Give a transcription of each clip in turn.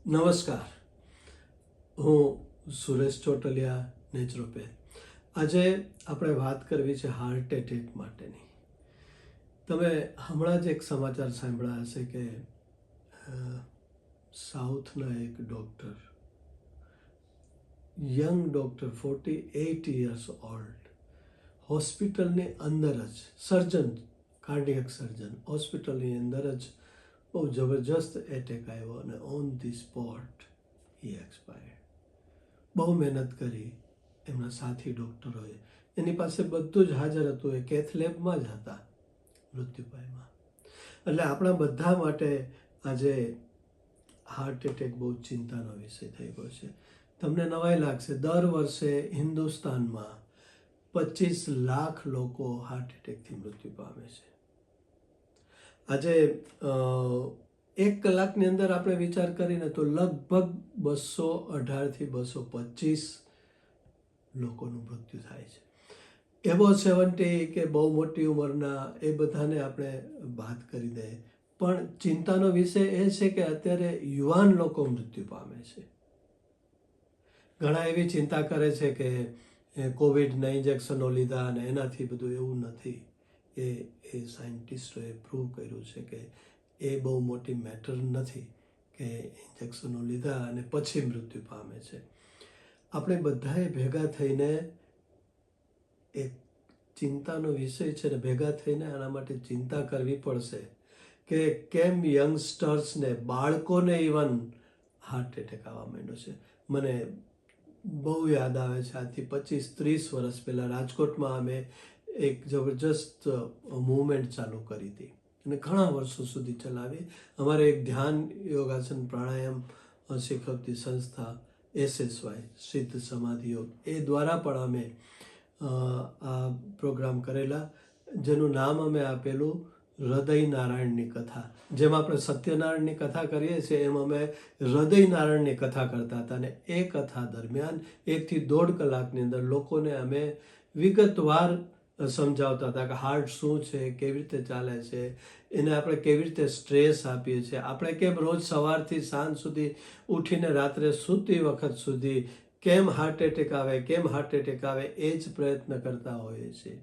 નમસ્કાર, હું સુરેશ ચોટલિયા, નેચરોપેથ. આજે આપણે વાત કરવી છે હાર્ટ એટેક માટેની. તમે હમણાં જ એક સમાચાર સાંભળ્યા હશે કે સાઉથના એક doctor, young doctor, 48 years old, હોસ્પિટલની અંદર જ સર્જન, કાર્ડિયક સર્જન, હોસ્પિટલની અંદર જ બહુ જબરજસ્ત એટેક આવ્યો અને on the spot he expired. બહુ મહેનત કરી એમના સાથી ડૉક્ટરોએ, એની પાસે બધું જ હાજર હતું, એ કેથ લેબમાં જ હતા મૃત્યુપાયમાં. એટલે આપણા બધા માટે આજે હાર્ટ એટેક બહુ ચિંતાનો વિષય થઈ ગયો છે. તમને નવાઈ લાગશે, દર વર્ષે હિન્દુસ્તાનમાં 25 લાખ લોકો હાર્ટ એટેકથી મૃત્યુ પામે છે. આજે 1 કલાકની અંદર આપણે વિચાર કરીને તો લગભગ 218 થી 225 લોકોનું મૃત્યુ થાય છે. એબો 70 કે બહુ મોટી ઉંમરના એ બધાને આપણે વાત કરી દઈએ, પણ ચિંતાનો વિષય એ છે કે અત્યારે યુવાન લોકો મૃત્યુ પામે છે. ઘણા એવી ચિંતા કરે છે કે કોવિડના ઇન્જેક્શનો લીધા અને એનાથી બધું. એવું નથી. એ સાયન્ટિસ્ટોએ પ્રૂવ કર્યું છે કે એ બહુ મોટી મેટર નથી કે ઇન્જેક્શનો લીધા અને પછી મૃત્યુ પામે છે. આપણે બધાએ ભેગા થઈને એક ચિંતાનો વિષય છે ને, ભેગા થઈને આના માટે ચિંતા કરવી પડશે કે કેમ યંગસ્ટર્સને, બાળકોને ઇવન હાર્ટ એટેક આવવા માંડ્યો છે. મને બહુ યાદ આવે છે, આજથી 25-30 વર્ષ પહેલાં રાજકોટમાં અમે એક જબરજસ્ત મૂવમેન્ટ ચાલુ કરી હતી અને ઘણા વર્ષો સુધી ચલાવી. અમારે એક ધ્યાન, યોગાસન, પ્રાણાયામ શીખવતી સંસ્થા SSY, સિદ્ધ સમાધિ યોગ, એ દ્વારા પણ અમે આ પ્રોગ્રામ કરેલા, જેનું નામ અમે આપેલું હૃદય નારાયણની કથા. જેમ આપણે સત્યનારાયણની કથા કરીએ છીએ, એમ અમે હૃદય નારાયણની કથા કરતા હતા. અને એ કથા દરમિયાન 1 થી 1.5 કલાકની અંદર લોકોને અમે વિગતવાર સમજાવતા હતા કે હાર્ટ શું છે, કેવી રીતે ચાલે છે, એને આપણે કેવી રીતે સ્ટ્રેસ આપીએ છીએ, આપણે કેમ રોજ સવારથી સાંજ સુધી ઉઠીને રાત્રે સૂતી વખત સુધી કેમ હાર્ટ એટેક આવે, કેમ હાર્ટ એટેક આવે, એ જ પ્રયત્ન કરતા હોઈએ છીએ.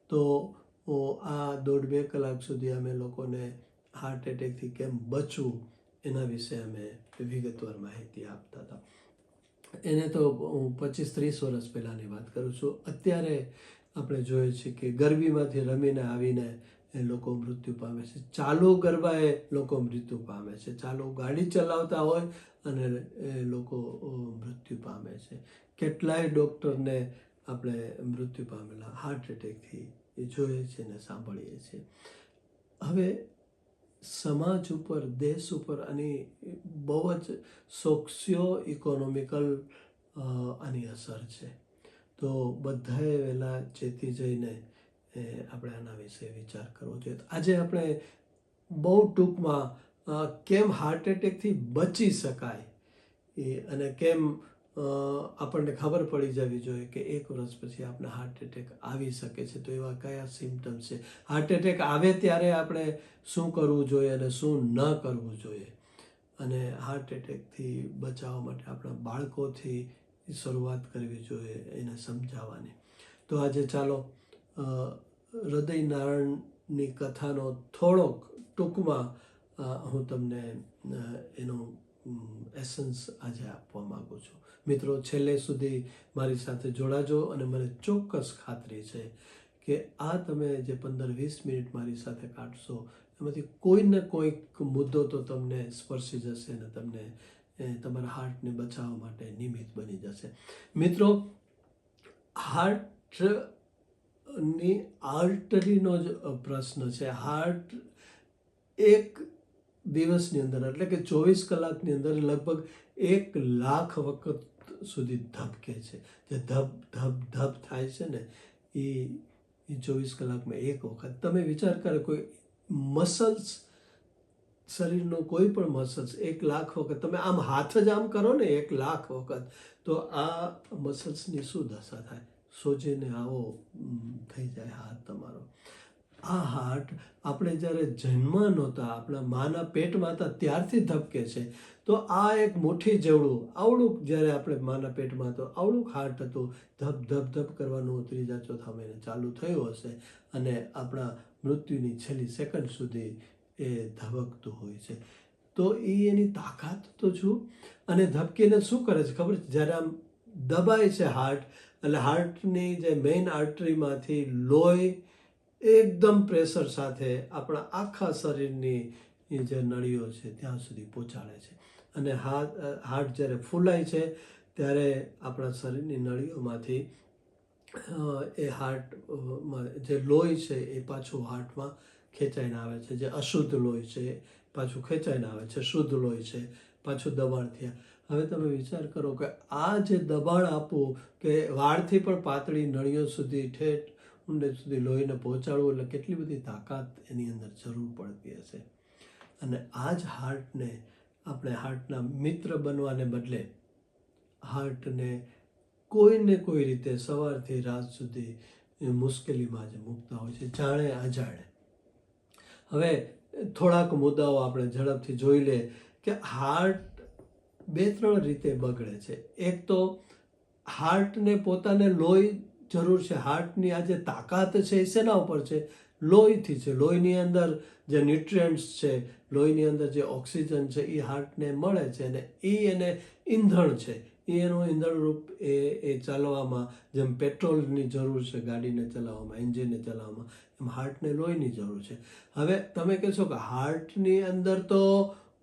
તો આ 1.5-2 કલાક સુધી અમે લોકોને હાર્ટ એટેકથી કેમ બચવું એના વિશે અમે વિગતવાર માહિતી આપતા હતા. એને તો હું 25-30 વર્ષ પહેલાંની વાત કરું છું. અત્યારે આપણે જોઈએ છીએ કે ગરબીમાંથી રમીને આવીને એ લોકો મૃત્યુ પામે છે. ચાલુ ગરબાએ લોકો મૃત્યુ પામે છે. ચાલુ ગાડી ચલાવતા હોય અને એ લોકો મૃત્યુ પામે છે. કેટલાય ડૉક્ટરને આપણે મૃત્યુ પામેલા હાર્ટ એટેકથી એ જોઈએ છીએ ને સાંભળીએ છીએ. હવે સમાજ ઉપર, દેશ ઉપર આની બહુ જ સોશિયો ઇકોનોમિકલ આની અસર છે. તો બધાએ વહેલા ચેતી જઈને આપણે આના વિશે વિચાર કરવો જોઈએ. આજે આપણે બહુ ટૂંકમાં કેમ હાર્ટ એટેકથી બચી શકાય અને કેમ આપણને ખબર પડી જવી જોઈએ કે 1 વર્ષ પછી આપણે હાર્ટ એટેક આવી શકે છે. તો એવા કયા સિમ્ટમ્સ છે, હાર્ટ એટેક આવે ત્યારે આપણે શું કરવું જોઈએ અને શું ન કરવું જોઈએ, અને હાર્ટ એટેકથી બચાવવા માટે આપણા બાળકોથી શરૂઆત કરવી જોઈએ એને સમજાવવાની. તો આજે ચાલો હૃદય નારાયણની કથાનો થોડોક ટૂંકમાં હું તમને એનો એસન્સ આજે આપવા માગું છું. મિત્રો, છેલ્લે સુધી મારી સાથે જોડાજો અને મને ચોક્કસ ખાતરી છે કે આ તમે જે 15-20 મિનિટ મારી સાથે કાઢશો, એમાંથી કોઈને કોઈક મુદ્દો તો તમને સ્પર્શી જશે અને તમને તમારા હાર્ટને બચાવવા માટે નિમિત્ત બની જશે. મિત્રો, હાર્ટની આર્ટરીનો જ પ્રશ્ન છે. હાર્ટ એક દિવસની અંદર, એટલે કે 24 કલાકની અંદર લગભગ 1 લાખ વખત સુધી ધબકે છે. જે ધબ ધબ ધબ થાય છે ને, એ 24 કલાકમાં 1 વખત. તમે વિચાર કરો, કોઈ મસલ્સ, શરીરનો કોઈ પણ મસલ્સ 1 લાખ વખત, તમે આમ હાથ જ આમ કરો ને 1 લાખ વખત, તો આ મસલ્સની શું દશા થાય? સોજીને આવો થઈ જાય હાથ તમારો. આ હાર્ટ આપણે જ્યારે જન્મ નહોતા, આપણા માના પેટમાં હતા ત્યારથી ધબકે છે. તો આ એક મુઠ્ઠી જેવડું આવડું જ્યારે આપણે માના પેટમાં હતો આવડું હાર્ટ હતું, ધબ ધબ ધબ કરવાનું ત્રીજા ચોથા મહિને ચાલુ થયું હશે અને આપણા મૃત્યુની છેલ્લી સેકન્ડ સુધી એ ધબકતું હોય છે. તો એની તાકાત તો છું. અને ધબકીને શું કરે છે ખબર છે? જ્યારે આમ દબાય છે હાર્ટ, એટલે હાર્ટની જે મેઇન આર્ટરીમાંથી લોહી એકદમ પ્રેશર સાથે આપણા આખા શરીરની જે નળીઓ છે ત્યાં સુધી પહોંચાડે છે. અને હાર્ટ જ્યારે ફૂલાય છે ત્યારે આપણા શરીરની નળીઓમાંથી એ હાર્ટમાં જે લોહી છે એ પાછું હાર્ટમાં ખેંચાઈને આવે છે. જે અશુદ્ધ લોહી છે એ પાછું ખેંચાઈને આવે છે, શુદ્ધ લોહી છે પાછું દબાણ થયા. હવે તમે વિચાર કરો કે આ જે દબાણ આપવું કે વાળથી પણ પાતળી નળીઓ સુધી ઠેઠ ઊંડે સુધી લોહીને પહોંચાડવું, એટલે કેટલી બધી તાકાત એની અંદર જરૂર પડતી હશે. અને આ જ હાર્ટને આપણે હાર્ટના મિત્ર બનવાને બદલે હાર્ટને કોઈને કોઈ રીતે સવારથી રાત સુધી મુશ્કેલીમાં જ મૂકતા હોય છે, જાણે અજાણે. હવે થોડાક મુદ્દાઓ આપણે ઝડપથી જોઈ લે કે હાર્ટ 2-3 રીતે બગડે છે. એક તો હાર્ટને પોતાને લોહી જરૂર છે. હાર્ટની આ જે તાકાત છે એ શેના ઉપર છે? લોહીથી છે. લોહીની અંદર જે ન્યુટ્રિયન્ટ્સ છે, લોહીની અંદર જે ઓક્સિજન છે એ હાર્ટને મળે છે અને એને ઈંધણ છે. એનું ઈંધણ રૂપ એ ચાલવામાં, જેમ પેટ્રોલની જરૂર છે ગાડીને ચલાવવામાં, એન્જિનને ચલાવવામાં, એમ હાર્ટને લોહીની જરૂર છે. હવે તમે કહેશો કે હાર્ટની અંદર તો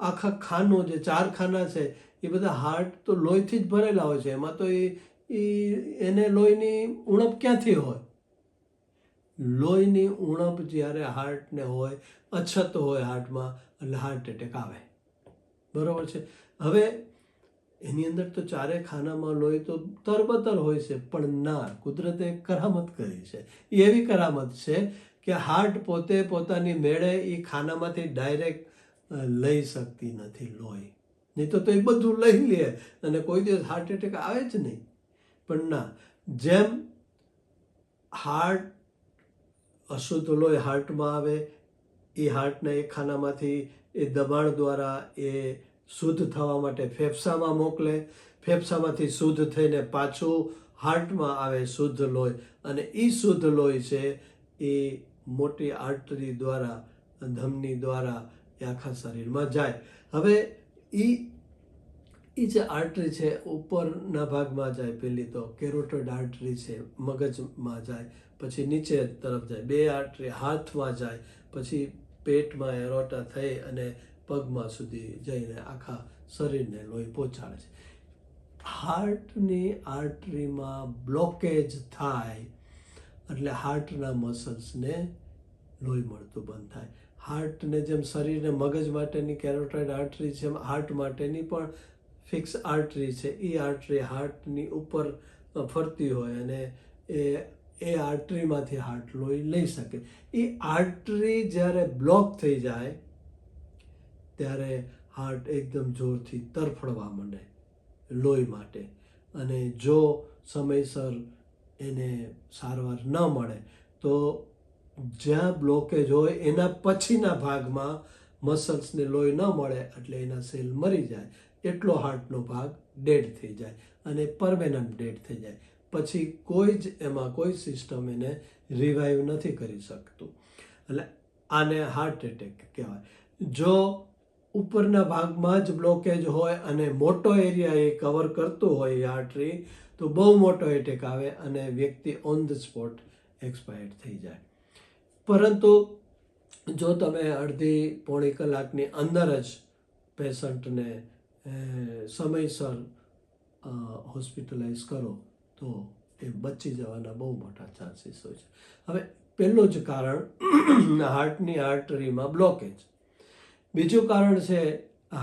આખા ખાનું, જે 4 ખાના છે એ બધા હાર્ટ તો લોહીથી જ ભરેલા હોય છે. એમાં તો એને લોહીની ઉણપ ક્યાંથી હોય? લોહીની ઉણપ જ્યારે હાર્ટને હોય, અછત હોય હાર્ટમાં, એટલે હાર્ટ એટેક આવે. બરાબર છે? હવે એની અંદર તો 4 ખાનામાં લોહી તો તરબતર હોય છે, પણ ના, કુદરતે એક કરામત કરી છે. એવી કરામત છે કે હાર્ટ પોતે પોતાની મેળે એ ખાનામાંથી ડાયરેક્ટ લઈ શકતી નથી લોહી. નહીં તો એ બધું લઈ લે અને કોઈ દિવસ હાર્ટ એટેક આવે જ નહીં. પણ ના, જેમ હાર્ટ અશુદ્ધ લોહી હાર્ટમાં આવે, એ હાર્ટના એક ખાનામાંથી એ દબાણ દ્વારા એ શુદ્ધ થવા માટે ફેફસામાં મોકલે, ફેફસામાંથી શુદ્ધ થઈને પાછું હાર્ટમાં આવે શુદ્ધ લોહી, અને એ શુદ્ધ લોહી છે એ મોટી આર્ટરી દ્વારા, ધમની દ્વારા એ આખા શરીરમાં જાય. હવે એ જે આર્ટરી છે ઉપરના ભાગમાં જાય. પહેલી તો કેરોટિડ આર્ટરી છે, મગજમાં જાય, પછી નીચે તરફ જાય. 2 આર્ટરી હાથમાં જાય, પછી પેટમાં એરોટા થઈ અને પગમાં સુધી જઈને આખા શરીરને લોહી પહોંચાડે છે. હાર્ટની આર્ટરીમાં બ્લોકેજ થાય એટલે હાર્ટના મસલ્સને લોહી મળતું બંધ થાય. હાર્ટને જેમ શરીરને મગજ માટેની કેરોટિડ આર્ટરી છે, હાર્ટ માટેની પણ ફિક્સ આર્ટરી છે. એ આર્ટરી હાર્ટની ઉપર ફરતી હોય અને એ આર્ટરીમાંથી હાર્ટ લોહી લઈ શકે. એ આર્ટરી જ્યારે બ્લોક થઈ જાય ત્યારે હાર્ટ એકદમ જોરથી તરફડવા માંડે લોહી માટે. અને જો સમયસર એને સારવાર ન મળે તો જ્યાં બ્લોકેજ હોય એના પછીના ભાગમાં મસલ્સને લોહી ન મળે એટલે એના સેલ મરી જાય. એટલો હાર્ટનો ભાગ ડેડ થઈ જાય અને પરમેનન્ટ ડેડ થઈ જાય. પછી કોઈ જ એમાં કોઈ સિસ્ટમ એને રિવાઈવ નથી કરી શકતું. એટલે આને હાર્ટ એટેક કહેવાય. જો ઉપરના ભાગમાં જ બ્લોકેજ હોય અને મોટો એરિયા એ કવર કરતું હોય એ આર્ટરી, તો બહુ મોટો એટેક આવે અને વ્યક્તિ ઓન ધ સ્પોટ એક્સપાયર્ડ થઈ જાય. પરંતુ જો તમે અડધી-પોણી કલાકની અંદર જ પેશન્ટને સમયસર હોસ્પિટલાઇઝ કરો તો એ બચી જવાના બહુ મોટા ચાન્સીસ હોય છે. હવે પહેલું જ કારણ હાર્ટની આર્ટરીમાં બ્લોકેજ. બીજું કારણ છે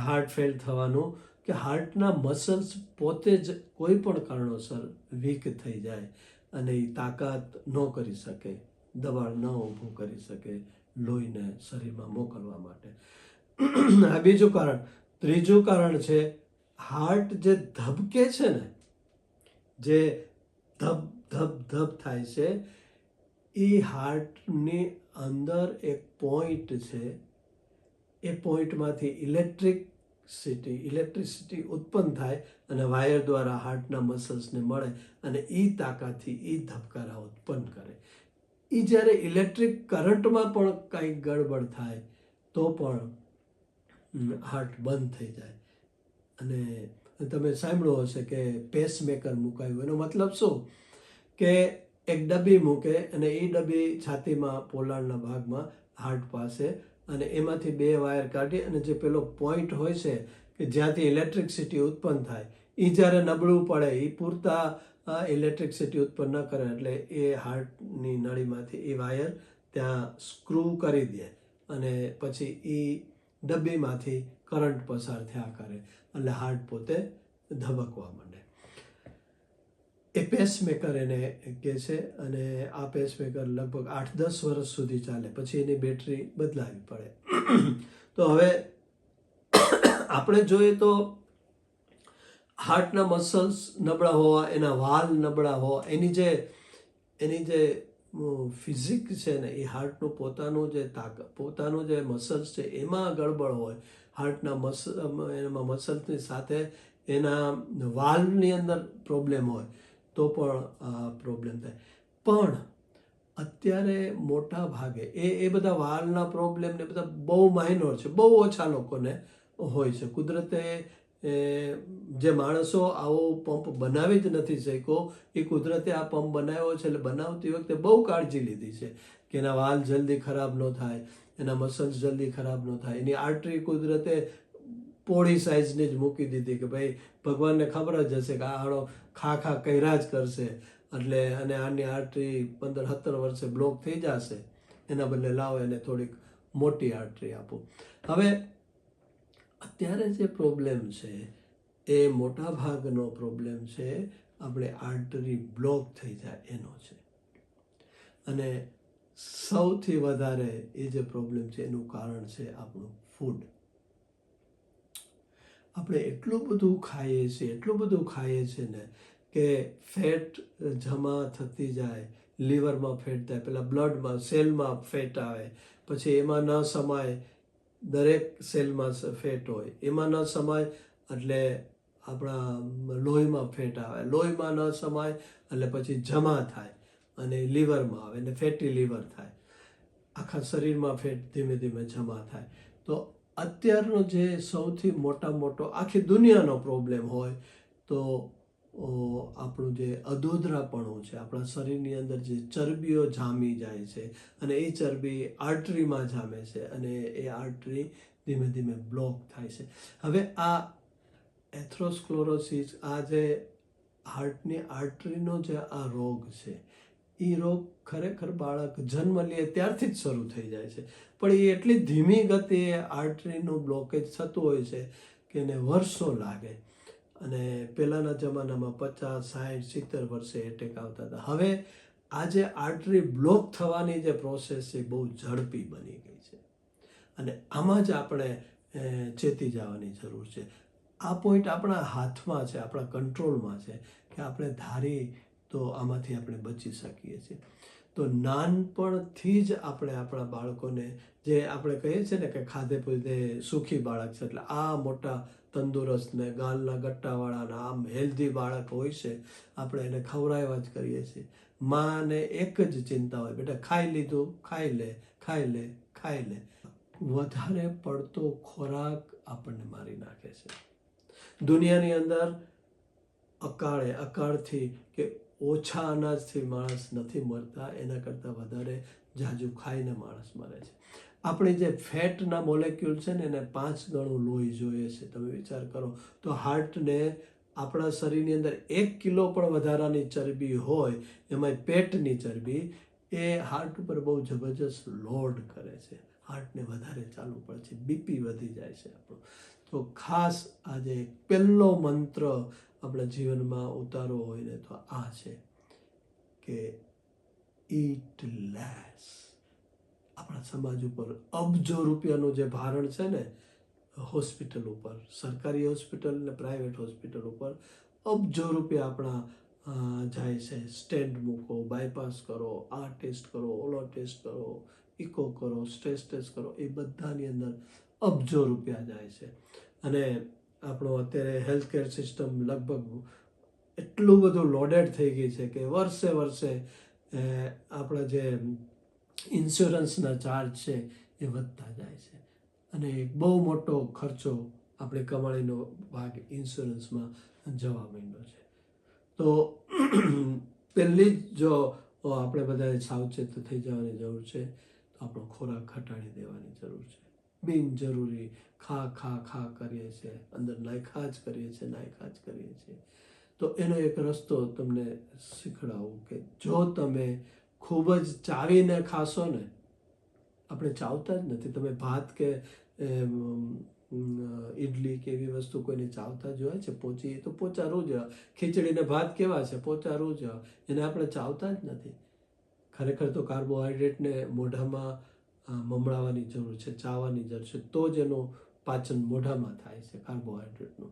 હાર્ટ ફેલ થવાનું કે હાર્ટના મસલ્સ પોતે જ કોઈ પણ કારણોસર વીક થઈ જાય અને એ તાકાત ન કરી શકે, દબાણ ન ઊભું કરી શકે લોહીને શરીરમાં મોકલવા માટે. આ બીજું કારણ. ત્રીજું કારણ છે હાર્ટ જે ધબકે છે ને, જે ધબ ધબ ધબ થાય છે, એ હાર્ટની અંદર એક પોઈન્ટ છે, એ પોઈન્ટમાંથી ઇલેક્ટ્રિસિટી ઉત્પન્ન થાય અને વાયર દ્વારા હાર્ટના મસલ્સને મળે અને એ તાકાતથી એ ધબકારા ઉત્પન્ન કરે. એ જ્યારે ઇલેક્ટ્રિક કરંટમાં પણ કંઈક ગડબડ થાય તો પણ હાર્ટ બંધ થઈ જાય. અને તમે સાંભળ્યું હશે કે પેસમેકર મુકાયું. એનો મતલબ શું કે એક ડબ્બી મૂકે અને એ ડબ્બી છાતીમાં પોલાણના ભાગમાં હાર્ટ પાસે, અને એમાંથી 2 વાયર કાઢી અને જે પેલો પોઈન્ટ હોય છે કે જ્યાંથી ઇલેક્ટ્રિસિટી ઉત્પન્ન થાય, એ જ્યારે નબળું પડે, એ પૂરતા ઇલેક્ટ્રિસિટી ઉત્પન્ન ન કરે એટલે એ હાર્ટની નળીમાંથી એ વાયર ત્યાં સ્ક્રૂ કરી દે અને પછી એ ડબ્બીમાંથી કરંટ પસાર થયા કરે એટલે હાર્ટ પોતે ધબકવા માંડે. એ પેસમેકર એને કહે છે. અને આ પેસમેકર લગભગ 8-10 વર્ષ સુધી ચાલે, પછી એની બેટરી બદલાવી પડે. તો હવે આપણે જોઈએ તો હાર્ટના મસલ્સ નબળા હોવા, એના વાલ નબળા હોવા, એની જે ફિઝિક છે ને, એ હાર્ટનું પોતાનું જે મસલ્સ છે એમાં ગડબડ હોય, હાર્ટના એમાં મસલ્સની સાથે એના વાલ્વની અંદર પ્રોબ્લેમ હોય તો પણ પ્રોબ્લેમ થાય. પણ અત્યારે મોટા ભાગે એ બધા વાલ્વના પ્રોબ્લેમ ને બધા બહુ માઇનોર છે, બહુ ઓછા લોકોને હોય છે. કુદરતે જે માણસો આવો પંપ બનાવી જ નથી શક્યો, એ કુદરતે આ પંપ બનાવ્યો છે એટલે બનાવતી વખતે બહુ કાળજી લીધી છે કે એના વાલ જલ્દી ખરાબ ન થાય, એના મસલ્સ જલ્દી ખરાબ ન થાય. એની આર્ટરી કુદરતે પોળી સાઇઝની જ મૂકી દીધી કે ભાઈ ભગવાનને ખબર જ હશે કે આનો ખા કર્યા જ કરશે એટલે, અને આની આર્ટરી 15-17 વર્ષે બ્લોક થઈ જશે, એના બદલે લાવો એને થોડીક મોટી આર્ટરી આપો. હવે અત્યારે જે પ્રોબ્લેમ છે એ મોટા ભાગનો પ્રોબ્લેમ છે આપણે આર્ટરી બ્લોક થઈ જાય એનો છે. અને સૌથી વધારે એ જે પ્રોબ્લેમ છે એનું કારણ છે આપણું ફૂડ. આપણે એટલું બધું ખાઈએ છીએ ને કે ફેટ જમા થતી જાય, લીવરમાં ફેટ થાય, પેલા બ્લડમાં સેલમાં ફેટ આવે, પછી એમાં ન સમાય, દરેક સેલમાં ફેટ હોય, એમાં ન સમાય એટલે આપણા લોહીમાં ફેટ આવે, લોહીમાં ન સમાય એટલે પછી જમા થાય અને લીવરમાં આવે અને ફેટી લીવર થાય, આખા શરીરમાં ફેટ ધીમે ધીમે જમા થાય. તો અત્યારનો જે સૌથી મોટો આખી દુનિયાનો પ્રોબ્લેમ હોય તો આપણું જે અધોધરાપણું છે, આપણા શરીરની અંદર જે ચરબીઓ જામી જાય છે અને એ ચરબી આર્ટરીમાં જામે છે અને એ આર્ટરી ધીમે ધીમે બ્લોક થાય છે. હવે આ એથ્રોસ્ક્લેરોસિસ, આ જે હાર્ટની આર્ટરીનો જે આ રોગ છે, એ રોગ ખરેખર બાળક જન્મ લે ત્યારથી જ શરૂ થઈ જાય છે, પણ એ એટલી ધીમી ગતિએ આર્ટરીનું બ્લોકેજ થતું હોય છે કે એને વર્ષો લાગે. અને પહેલાંના જમાનામાં 50, 60, 70 વર્ષે એટેક આવતા હતા. હવે આજે આર્ટરી બ્લોક થવાની જે પ્રોસેસ છે બહુ ઝડપી બની ગઈ છે અને આમાં જ આપણે ચેતી જવાની જરૂર છે. આ પોઈન્ટ આપણા હાથમાં છે, આપણા કંટ્રોલમાં છે કે આપણે ધારી તો આમાંથી આપણે બચી શકીએ છીએ. તો નાનપણથી જ આપણે આપણા બાળકોને, જે આપણે કહીએ છીએ ને કે ખાધે પીધે સુખી બાળક છે, એટલે આ મોટા તંદુરસ્ત ને ગાલના ગટ્ટાવાળાના આમ હેલ્ધી બાળક હોય છે, આપણે એને ખવડાવ્યા જ કરીએ છીએ. માને એક જ ચિંતા હોય, બેટા ખાઈ લીધું, ખાઈ લે. વધારે પડતો ખોરાક આપણને મારી નાખે છે. દુનિયાની અંદર અકાળથી કે ઓછા અનાજથી માણસ નથી મરતા, એના કરતાં વધારે જાજુ ખાઈને માણસ મરે છે. આપણી જે ફેટના મોલેક્યુલ છે ને એને 5 ગણું લોહી જોઈએ છે. તમે વિચાર કરો તો હાર્ટને આપણા શરીરની અંદર 1 કિલો પણ વધારાની ચરબી હોય, એમાં પેટની ચરબી, એ હાર્ટ ઉપર બહુ જબરજસ્ત લોડ કરે છે, હાર્ટને વધારે ચાલવું પડે છે, બીપી વધી જાય છે આપણું. તો ખાસ આજે પહેલો મંત્ર આપણા જીવનમાં ઉતારવો હોય ને તો આ છે કે ઈટ લેસ. આપણા સમાજ ઉપર અબજો રૂપિયાનું જે ભારણ છે ને હોસ્પિટલ ઉપર, સરકારી હોસ્પિટલ ને પ્રાઇવેટ હોસ્પિટલ ઉપર અબજો રૂપિયા આપણા જાય છે. સ્ટેન્ટ મૂકો, બાયપાસ કરો, આ ટેસ્ટ કરો, ઓલો ટેસ્ટ કરો, ઇકો કરો, સ્ટ્રેસ ટેસ્ટ કરો, એ બધાની અંદર અબજો રૂપિયા જાય છે. અને આપણો અત્યારે હેલ્થ કેર સિસ્ટમ લગભગ એટલું બધું લોડેડ થઈ ગઈ છે કે વર્ષે વર્ષે આપણા જે ઇન્સ્યોરન્સના ચાર્જ છે એ વધતા જાય છે. અને એક બહુ મોટો ખર્ચો આપણી કમાણીનો ભાગ ઇન્સ્યોરન્સમાં જવા માંડ્યો છે. તો પહેલી જ જો આપણે બધાએ સાવચેત થઈ જવાની જરૂર છે, તો આપણો ખોરાક ઘટાડી દેવાની જરૂર છે. બિનજરૂરી ખા કરીએ છીએ, અંદર નાયખા જ કરીએ છીએ. તો એનો એક રસ્તો તમને શીખડાવું કે જો તમે ખૂબ જ ચાવીને ખાશો ને, આપણે ચાવતા જ નથી, તમે ભાત કે ઇડલી કે એવી વસ્તુ કોઈને ચાવતા જોયા છે? પોચી તો પોચારું જ, ખીચડીને ભાત કેવા છે? પોચારું જ, એને આપણે ચાવતા જ નથી. ખરેખર તો કાર્બોહાઈડ્રેટને મોઢામાં મમણાવાની જરૂર છે, ચાવવાની જરૂર છે, તો જ એનું પાચન મોઢામાં થાય છે કાર્બોહાઈડ્રેટનું.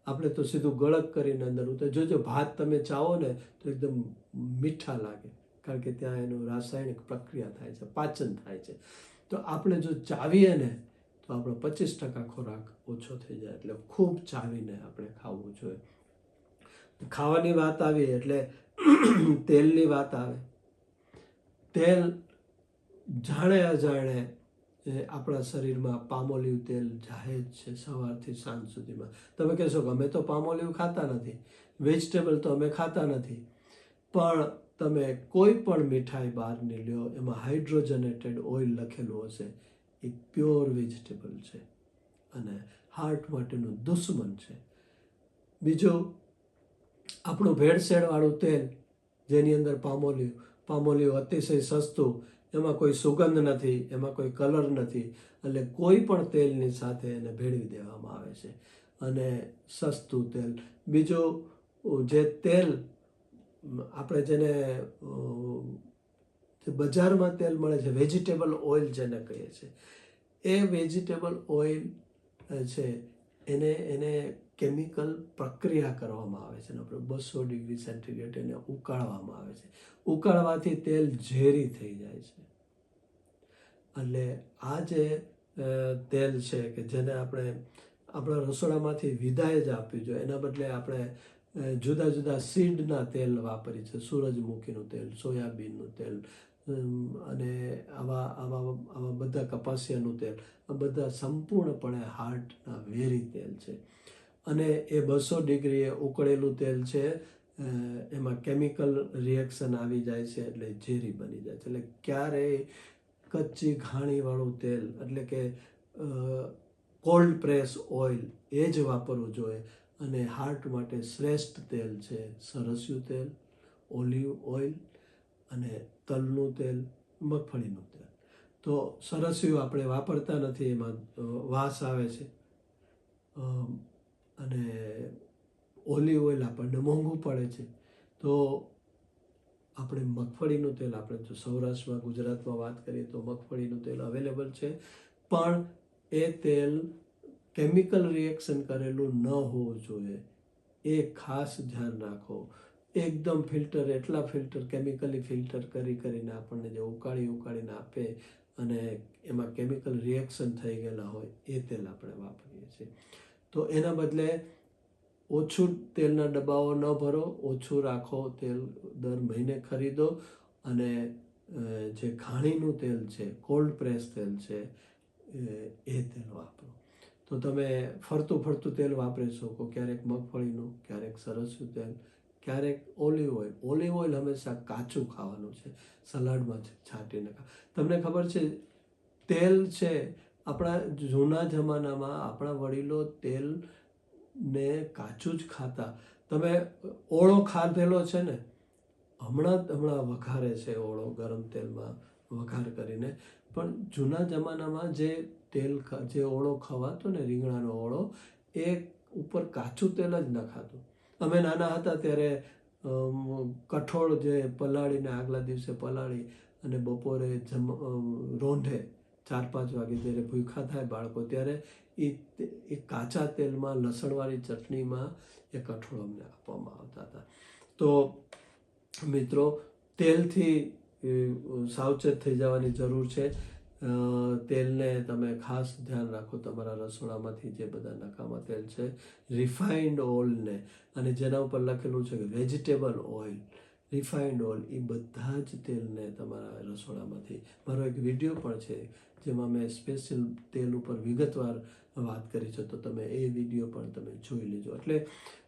આપણે તો સીધું ગળક કરીને અંદર ઉતરે. જોજો ભાત તમે ચાવો ને તો એકદમ મીઠા લાગે, કારણ કે ત્યાં એનું રાસાયણિક પ્રક્રિયા થાય છે, પાચન થાય છે. તો આપણે જો ચાવીએ ને તો આપણો 25% ખોરાક ઓછો થઈ જાય. એટલે ખૂબ ચાવીને આપણે ખાવું જોઈએ. ખાવાની વાત આવી એટલે તેલની વાત આવે. તેલ જાણે અજાણે આપણા શરીરમાં પામોલિવ તેલ જાહે જ છે સવારથી સાંજ સુધીમાં. તમે કહેશો કે અમે તો પામોલિવ ખાતા નથી, વેજીટેબલ તો અમે ખાતા નથી, પણ તમે કોઈ પણ મીઠાઈ બહારની લ્યો, એમાં હાઇડ્રોજનેટેડ ઓઇલ લખેલું હશે, એ પ્યોર વેજીટેબલ છે અને હાર્ટ માટેનું દુશ્મન છે. બીજું, આપણું ભેળસેળવાળું તેલ, જેની અંદર પામોલિવ અતિશય સસ્તું, એમાં કોઈ સુગંધ નથી, એમાં કોઈ કલર નથી, એટલે કોઈ પણ તેલની સાથે એને ભેળવી દેવામાં આવે છે અને સસ્તું તેલ. બીજું, જે તેલ આપણે જેને બજારમાં તેલ મળે છે, વેજીટેબલ ઓઇલ જેને કહીએ છીએ, એ વેજીટેબલ ઓઇલ છે એને કેમિકલ પ્રક્રિયા કરવામાં આવે છે. આપણે 200 ડિગ્રી સેન્ટીગ્રેડ એને ઉકાળવામાં આવે છે. ઉકાળવાથી તેલ ઝેરી થઈ જાય છે. એટલે આ જે તેલ છે કે જેને આપણે આપણા રસોડામાંથી વિદાય જ આપવી જોઈએ, એના બદલે આપણે જુદા જુદા સીડના તેલ વાપરીએ છીએ. સૂરજમુખીનું તેલ, સોયાબીનનું તેલ અને આવા બધા, કપાસિયાનું તેલ, આ બધા સંપૂર્ણપણે હાર્ટના વેરી તેલ છે. અને એ 200 ડિગ્રીએ ઉકળેલું તેલ છે, એમાં કેમિકલ રિએક્શન આવી જાય છે એટલે ઝેરી બની જાય છે. એટલે ક્યારેય કચ્ચી ઘાણીવાળું તેલ, એટલે કે કોલ્ડ પ્રેસ ઓઇલ, એ જ વાપરવું જોઈએ. અને હાર્ટ માટે શ્રેષ્ઠ તેલ છે સરસ્યું તેલ, ઓલિવ ઓઇલ અને તલનું તેલ, મગફળીનું તેલ. તો સરસ્યું આપણે વાપરતા નથી, એમાં વાસ આવે છે. અને ઓલિવ ઓઇલ આપણને મોંઘું પડે છે. તો આપણે મગફળીનું તેલ, આપણે જો સૌરાષ્ટ્રમાં, ગુજરાતમાં વાત કરીએ તો મગફળીનું તેલ અવેલેબલ છે, પણ એ તેલ કેમિકલ રિએક્શન કરેલું ન હોવું જોઈએ. એ ખાસ ધ્યાન રાખો. એકદમ એટલા ફિલ્ટર, કેમિકલી ફિલ્ટર કરીને આપણને જે ઉકાળીને આપે અને એમાં કેમિકલ રિએક્શન થઈ ગયેલા હોય, એ તેલ આપણે વાપરીએ છીએ. તો એના બદલે ઓછું તેલના ડબ્બાઓ ન ભરો, ઓછું રાખો તેલ, દર મહિને ખરીદો અને જે ઘાણીનું તેલ છે, કોલ્ડ પ્રેસ તેલ છે, એ તેલ વાપરો. તો તમે ફરતું તેલ વાપરી શકો. ક્યારેક મગફળીનું, ક્યારેક સરસ્યું તેલ, ક્યારેક ઓલિવ ઓઇલ. ઓલિવ ઓઇલ હંમેશા કાચું ખાવાનું છે, સલાડમાં છાંટીને તમને ખબર છે, તેલ છે આપણા જૂના જમાનામાં આપણા વડીલો તેલને કાચું જ ખાતા. તમે ઓળો ખાધેલો છે ને? હમણાં વઘારે છે ઓળો ગરમ તેલમાં વઘાર કરીને, પણ જૂના જમાનામાં જે ઓળો ખવાતો ને, રીંગણાનો ઓળો, એ ઉપર કાચું તેલ જ નખાતું. અમે નાના હતા ત્યારે કઠોળ જે પલાળીને આગલા દિવસે પલાળી અને બપોરે રોંઢે 4-5 વાગે જ્યારે ભૂખ્યા થાય બાળકો, ત્યારે એ કાચા તેલમાં લસણવાળી ચટણીમાં એ કઠોળ અમને આપવામાં આવતા હતા. તો મિત્રો, તેલથી સાવચેત થઈ જવાની જરૂર છે. તેલને તમે ખાસ ધ્યાન રાખો, તમારા રસોડામાંથી જે બધા નકામા તેલ છે, રિફાઇન્ડ ઓઇલને, અને જેના ઉપર લખેલું છે કે વેજીટેબલ ઓઇલ, રિફાઇન્ડ ઓઇલ, એ બધા જ તેલને તમારા રસોડામાંથી, મારો એક વિડીયો પણ છે જેમાં મેં સ્પેશિયલ તેલ ઉપર વિગતવાર વાત કરી છે, તો તમે એ વિડીયો પણ તમે જોઈ લેજો. એટલે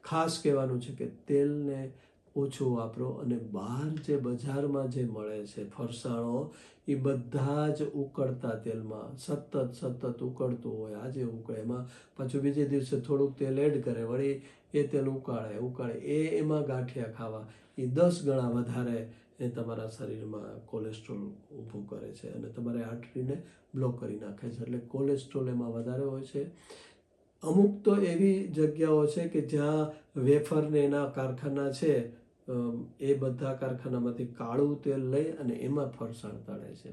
ખાસ કહેવાનું છે કે તેલને ઓછું વાપરો, અને બહાર જે બજારમાં જે મળે છે ફરસાણો, એ બધા જ ઉકળતા તેલમાં સતત ઉકળતું હોય. આજે ઉકળે, એમાં પાછું બીજે દિવસે થોડુંક તેલ એડ કરે, વળી એ તેલ ઉકાળે એમાં ગાંઠિયા ખાવા, એ 10 ગણા વધારે એ તમારા શરીરમાં કોલેસ્ટ્રોલ ઊભું કરે છે, અને તમારે આર્ટરીને બ્લોક કરી નાખે છે. એટલે કોલેસ્ટ્રોલ એમાં વધારે હોય છે. અમુક તો એવી જગ્યાઓ છે કે જ્યાં વેફરને એના કારખાના છે, એ બધા કારખાનામાંથી કાળું તેલ લઈ અને એમાં ફરસાણ તળે છે.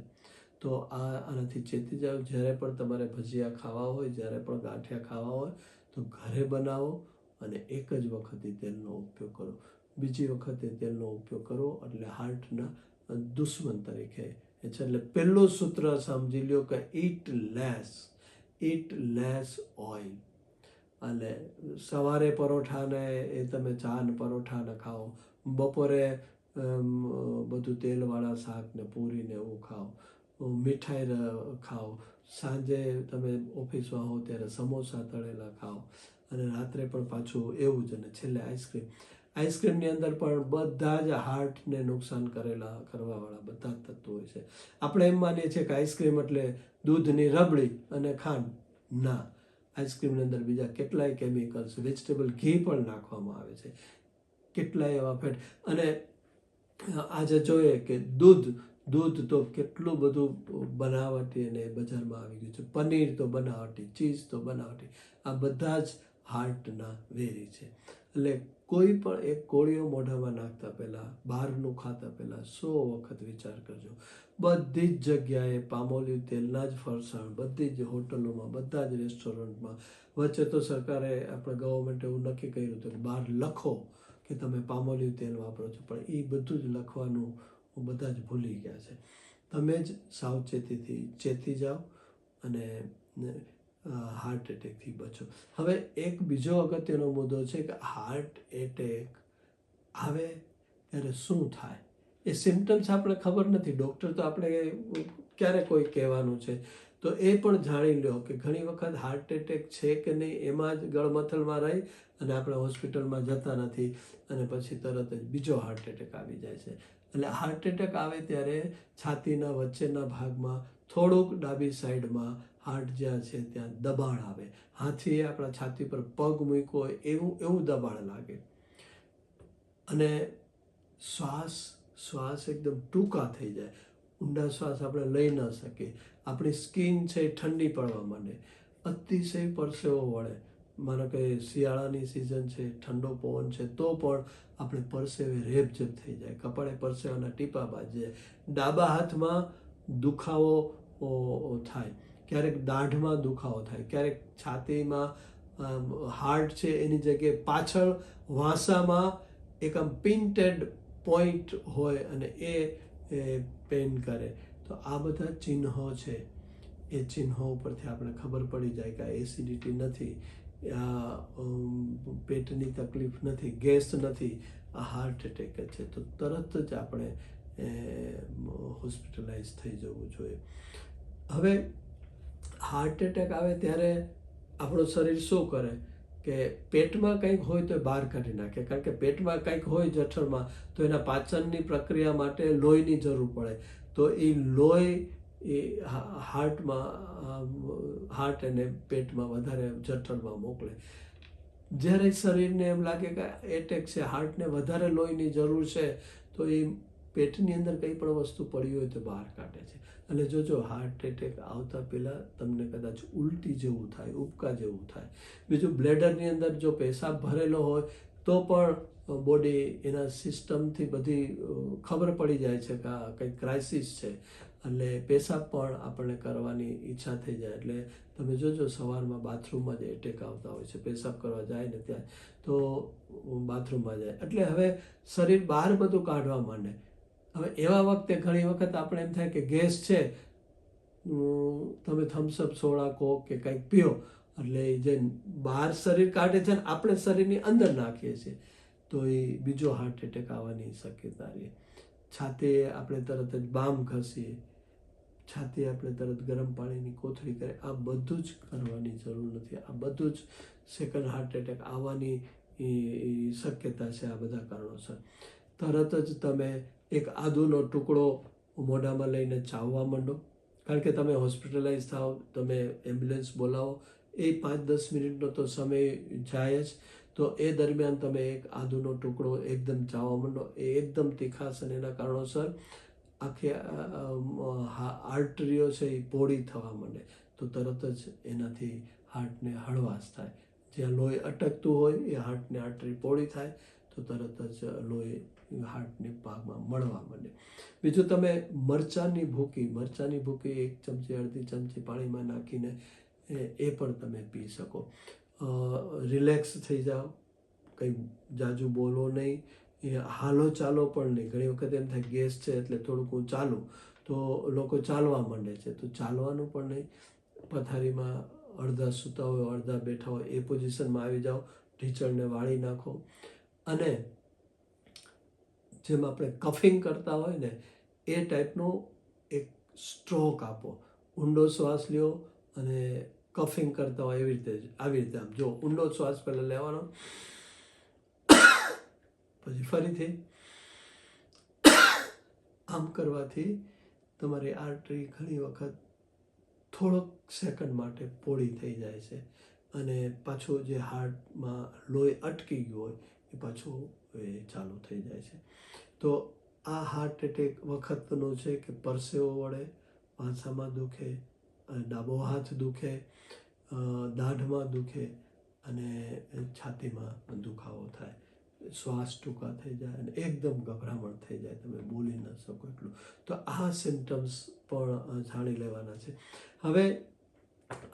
તો આનાથી ચેતી જાઓ. જ્યારે પણ તમારે ભજીયા ખાવા હોય, જ્યારે પણ ગાંઠિયા ખાવા હોય, તો ઘરે બનાવો અને એક જ વખતે તેલનો ઉપયોગ કરો. બીજી વખતે તેલનો ઉપયોગ કરો એટલે હાર્ટના દુશ્મન તરીકે છે. એટલે પહેલું સૂત્ર સમજી લો કે ઇટ લેસ ઓઇલ. અને સવારે પરોઠાને એ તમે ચા ને પરોઠા ને ખાઓ, બપોરે બધું તેલવાળા શાક ને પૂરી ને એવું ખાઓ, મીઠાઈ ખાઓ, સાંજે તમે ઓફિસમાં હો ત્યારે સમોસા તળેલા ખાઓ, અને રાત્રે પણ પાછું એવું જ, અને છેલ્લે આઈસ્ક્રીમની અંદર પણ બધા જ હાર્ટને નુકસાન કરવાવાળા બધા જ તત્વો હોય છે. આપણે એમ માનીએ છીએ કે આઈસ્ક્રીમ એટલે દૂધની રબડી અને ખાંડ. ના, આઈસ્ક્રીમની અંદર બીજા કેટલાય કેમિકલ્સ, વેજીટેબલ ઘી પણ નાખવામાં આવે છે, કેટલાય એવા ફેટ. અને આજે જોઈએ કે દૂધ તો કેટલું બધું બનાવટી અને બજારમાં આવી ગયું છે. પનીર તો બનાવટી, ચીઝ તો બનાવટી, આ બધા જ હાર્ટના વેરી છે. એટલે કોઈ પણ એક કોળીઓ મોઢામાં નાખતા પહેલાં, બહારનું ખાતા પહેલાં 100 વખત વિચાર કરજો. બધી જ જગ્યાએ પામોલિવ તેલના જ ફરસાણ, બધી જ હોટલોમાં, બધા જ રેસ્ટોરન્ટમાં. વચ્ચે તો સરકારે, આપણે ગવર્મેન્ટ એવું નક્કી કર્યું હતું કે બહાર લખો કે તમે પામોલિવ તેલ વાપરો છો, પણ એ બધું જ લખવાનું બધા જ ભૂલી ગયા છે. તમે જ સાવચેતીથી ચેતી જાઓ અને હાર્ટ એટેકથી બચો. હવે એક બીજો અગત્યનો મુદ્દો છે કે હાર્ટ એટેક આવે ત્યારે શું થાય, એ સિમ્ટમ્સ આપણે ખબર નથી. ડૉક્ટર તો આપણે ક્યારે કોઈ કહેવાનું છે, તો એ પણ જાણી લો કે ઘણી વખત હાર્ટ એટેક છે કે નહીં એમાં જ ગળમથલમાં રહી અને આપણે હોસ્પિટલમાં જતા નથી, અને પછી તરત જ બીજો હાર્ટ એટેક આવી જાય છે. એટલે હાર્ટ એટેક આવે ત્યારે છાતીના વચ્ચેના ભાગમાં થોડુંક ડાબી સાઈડમાં હાર્ટ જ્યાં છે ત્યાં દબાણ આવે. હાથીએ આપણા છાતી પર પગ મૂક્યો હોય એવું દબાણ લાગે, અને શ્વાસ એકદમ ટૂંકા થઈ જાય, ઊંડા શ્વાસ આપણે લઈ ન શકીએ, આપણી સ્કિન છે એ ઠંડી પડવા માંડે, અતિશય પરસેવો વળે. માનો કે શિયાળાની સિઝન છે, ઠંડો પવન છે, તો પણ આપણે પરસેવે રેબઝેબ થઈ જાય, કપાળે પરસેવાના ટીપા બાજી જાય, ડાબા હાથમાં દુખાવો થાય, ક્યારેક દાઢમાં દુખાવો થાય, ક્યારેક છાતીમાં હાર્ટ છે એની જગ્યાએ પાછળ વાંસામાં એક આમ પિન્ટેડ પોઈન્ટ હોય અને એ પેન કરે. તો આ બધા ચિહ્નો છે, એ ચિહ્નો ઉપરથી આપણે ખબર પડી જાય કે આ એસિડિટી નથી, આ પેટની તકલીફ નથી, ગેસ નથી, આ હાર્ટ એટેક છે. તો તરત જ આપણે હોસ્પિટલાઇઝ થઈ જવું જોઈએ. હવે હાર્ટ એટેક આવે ત્યારે આપણું શરીર શું કરે કે પેટમાં કંઈક હોય તો બહાર કાઢી નાખે, કારણ કે પેટમાં કંઈક હોય જઠરમાં તો એના પાચનની પ્રક્રિયા માટે લોહીની જરૂર પડે, તો એ લોહી એ હાર્ટ અને પેટમાં વધારે જઠરમાં મોકલે. જ્યારે શરીરને એમ લાગે કે એટેક છે, હાર્ટને વધારે લોહીની જરૂર છે, તો એ પેટની અંદર કંઈ પણ વસ્તુ પડી હોય તો બહાર કાઢે છે. અને જોજો હાર્ટ એટેક આવતા પહેલાં તમને કદાચ ઉલટી જેવું થાય, ઉબકા જેવું થાય. બીજું, બ્લેડરની અંદર જો પેશાબ ભરેલો હોય તો પણ બોડી એના સિસ્ટમથી બધી ખબર પડી જાય છે કે આ કંઈક ક્રાઇસિસ છે, એટલે પેશાબ પણ આપણને કરવાની ઈચ્છા થઈ જાય. એટલે તમે જોજો સવારમાં બાથરૂમમાં જ એટેક આવતા હોય છે, પેશાબ કરવા જાય ને ત્યાં તો બાથરૂમમાં જાય, એટલે હવે શરીર બહાર બધું કાઢવા માંડે. હવે એવા વખતે ઘણી વખત આપણે એમ થાય કે ગેસ છે, તમે થમ્સઅપ સોડા કોક કે કંઈક પીઓ એટલે જે બહાર શરીર કાઢે છે ને આપણે શરીરની અંદર નાખીએ છીએ, તો એ બીજો હાર્ટ એટેક આવવાની શક્યતા રહે. છાતીએ આપણે તરત જ બામ ઘસીએ, છાતી આપણે તરત ગરમ પાણીની કોથળી કરે, આ બધું જ કરવાની જરૂર નથી. આ બધું જ સેકન્ડ હાર્ટ એટેક આવવાની શક્યતા છે. આ બધા કારણોસર તરત જ તમે એક આદુનો ટુકડો મોઢામાં લઈને ચાવવા માંડો, કારણ કે તમે હોસ્પિટલાઇઝ થાઓ, તમે એમ્બ્યુલન્સ બોલાવો, એ 5-10 મિનિટનો તો સમય જાય જ. તો એ દરમિયાન તમે એક આદુનો ટુકડો એકદમ ચાવવા માંડો, એ એકદમ તીખાશ અને એના કારણોસર આખી આર્ટરીઓ છે એ પહોળી થવા માંડે, તો તરત જ એનાથી હાર્ટને હળવાશ થાય. જ્યાં લોહી અટકતું હોય એ હાર્ટની આર્ટરી પહોળી થાય તો તરત જ લોહી હાર્ટની ભાગમાં મળવા માંડે. બીજું, તમે મરચાંની ભૂકી 1 ચમચી અડધી ચમચી પાણીમાં નાખીને એ પણ તમે પી શકો. રિલેક્સ થઈ જાઓ, કંઈ જાજુ બોલો નહીં, એ હાલો ચાલો પણ નહીં. ઘણી વખત એમ થાય ગેસ છે એટલે થોડુંક હું ચાલું, તો લોકો ચાલવા માંડે છે, તો ચાલવાનું પણ નહીં. પથારીમાં અડધા સૂતા હોય અડધા બેઠા હોય એ પોઝિશનમાં આવી જાઓ, ઢીંચણને વાળી નાખો. અને જેમ આપણે કફિંગ કરતા હોય ને એ ટાઈપનો એક સ્ટ્રોક આપો. ઊંડો શ્વાસ લ્યો અને કફિંગ કરતા હોય એવી રીતે જ, આવી રીતે આમ જો ઊંડો શ્વાસ પહેલાં લેવાનો, પછી ફરીથી આમ કરવાથી તમારી આર્ટરી ઘણી વખત થોડોક સેકન્ડ માટે પહોળી થઈ જાય છે અને પાછું જે હાર્ટમાં લોહી અટકી ગયું હોય એ પાછું ચાલુ થઈ જાય છે. તો આ હાર્ટ એટેક વખતનો છે કે પરસેવો વળે, માથામાં દુખે, ડાબો હાથ દુખે, દાઢમાં દુખે અને છાતીમાં દુખાવો થાય, શ્વાસ ટૂંકા થઈ જાય અને એકદમ ગભરામણ થઈ જાય, તમે બોલી ન શકો એટલું. તો આ સિમ્ટમ્સ પણ જાણી લેવાના છે. હવે